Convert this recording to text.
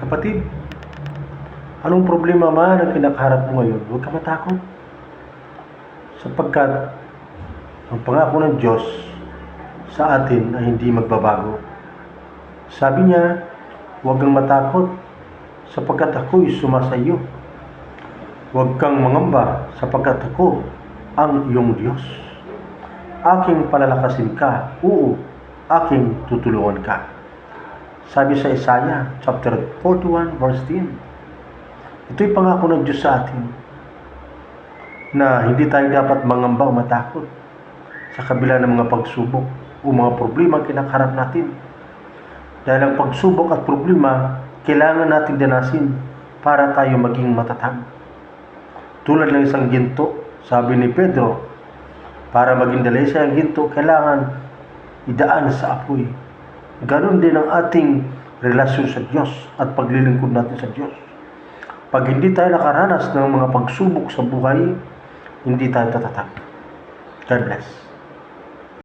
Kapatid, anong problema man ang kinakaharap mo ngayon, huwag ka matakot. Sapagkat ang pangako ng Diyos sa atin ay hindi magbabago. Sabi niya, huwag kang matakot sapagkat ako'y sumasa iyo. Huwag kang mangamba sapagkat ako ang iyong Diyos. Aking palalakasin ka, oo, aking tutulungan ka. Sabi sa Isaiah chapter 41 verse 10. Ito'y pangako ng Diyos sa atin na hindi tayo dapat mangamba o matakot sa kabila ng mga pagsubok o mga problema kinakaharap natin. Dahil ang pagsubok at problema kailangan nating danasin para tayo maging matatag. Tulad ng isang ginto, sabi ni Pedro, para maging dalisay ang ginto, kailangan idaan sa apoy. Ganon din ang ating relasyon sa Diyos at paglilingkod natin sa Diyos. Pag hindi tayo nakaranas ng mga pagsubok sa buhay, hindi tayo tatatag. God bless.